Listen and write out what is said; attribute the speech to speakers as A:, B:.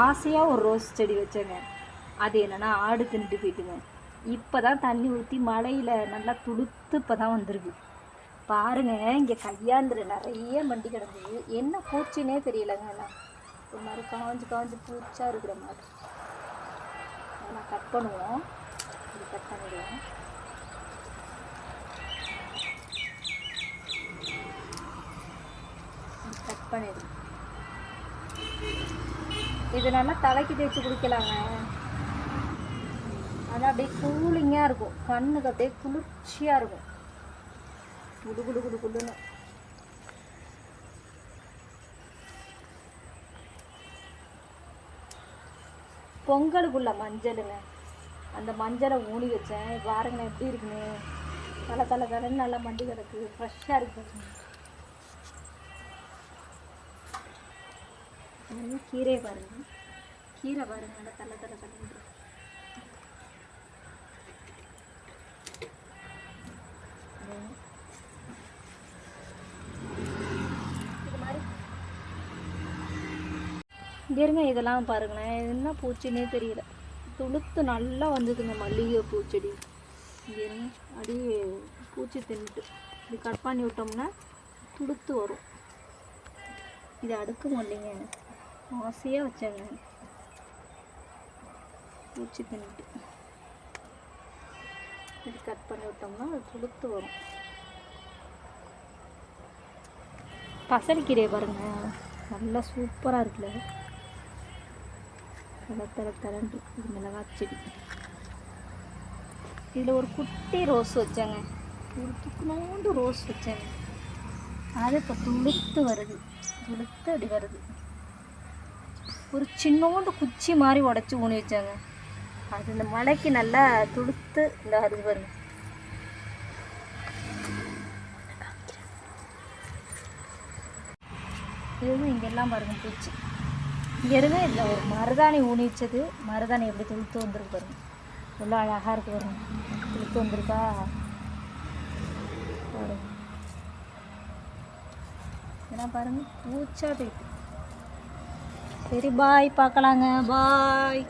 A: ஆசையாக ஒரு ரோஸ் செடி வச்சேங்க. அது என்னென்னா ஆடு தின்ட்டு போயிட்டுங்க. இப்போ தான் தண்ணி ஊற்றி மழையில் நல்லா துளுத்து இப்போ தான் வந்திருக்கு பாருங்க. இங்கே கையாந்துரு நிறைய மண்டி கிடந்தது. என்ன பூச்சின்னே தெரியலங்க. எல்லாம் ஒரு மாதிரி காஞ்சி காஞ்சி பூச்சா இருக்கிற மாதிரி. நான் கட் பண்ணுவோம். இது கட் பண்ணிடுவோம். கட் பண்ணிடு. இது நல்லா தலைக்கு தேய்ச்சி குடிக்கலாங்க. அது அப்படியே கூலிங்காக இருக்கும். கண்ணுக்கு அப்படியே குளிர்ச்சியாக இருக்கும். குடு குடு குடு குடுன்னு. பொங்கலுக்குள்ள மஞ்சளுங்க. அந்த மஞ்சளை ஊனி வச்சேன். பாருங்களேன் எப்படி இருக்குன்னு. தலை தலை தலைன்னு நல்லா மண்டி கிடக்கு. ஃப்ரெஷ்ஷாக இருக்கு. கீரை பாருங்க. கீரை பாருங்க நல்லா தலை தலை தலை. இங்கே இருங்க. இதெல்லாம் பாருங்களேன். என்ன பூச்சின்னே தெரியல. துளுத்து நல்லா வந்ததுங்க மல்லிகை பூச்செடி. இங்கே இருங்க. அப்படியே பூச்சி தின்னுட்டு இப்படி கட் பண்ணி விட்டோம்னா துளுத்து வரும். இதை அடுக்க முடியலைங்க. ஆசையாக வச்சாங்க. பூச்சி தின்னுட்டு இப்படி கட் பண்ணி விட்டோம்னா அது துளுத்து வரும். பசலிக்கீரையை பாருங்கள். நல்லா சூப்பராக இருக்குல்ல. தலை தரண்டு. இது மிளகாய் செடி. இதில் ஒரு குட்டி ரோஸ் வச்சாங்க. ஒரு துக்குனோண்டு ரோஸ் வச்சாங்க. அது இப்போ துளுத்து வருது. துளுத்து அப்படி வருது. ஒரு சின்னோண்டு குச்சி மாதிரி உடச்சி ஊனி வச்சாங்க. அது இந்த மலைக்கு நல்லா துளுத்து இந்த வருது பாருங்க. இதுவும் இங்கெல்லாம் பாருங்க பூச்சி. இங்கே இருங்க. இதில் ஒரு மருதாணி ஊனி வச்சது. மருதாணி எப்படி துளுத்து வந்துருக்கு பாருங்க. எவ்வளோ அழகாக இருக்குது பாருங்க. துளுத்து வந்துருக்கா பாருங்க. இதெல்லாம் பாருங்க பூச்சா போயிட்டு. சரி பாய், பார்க்கலாங்க. பாய்.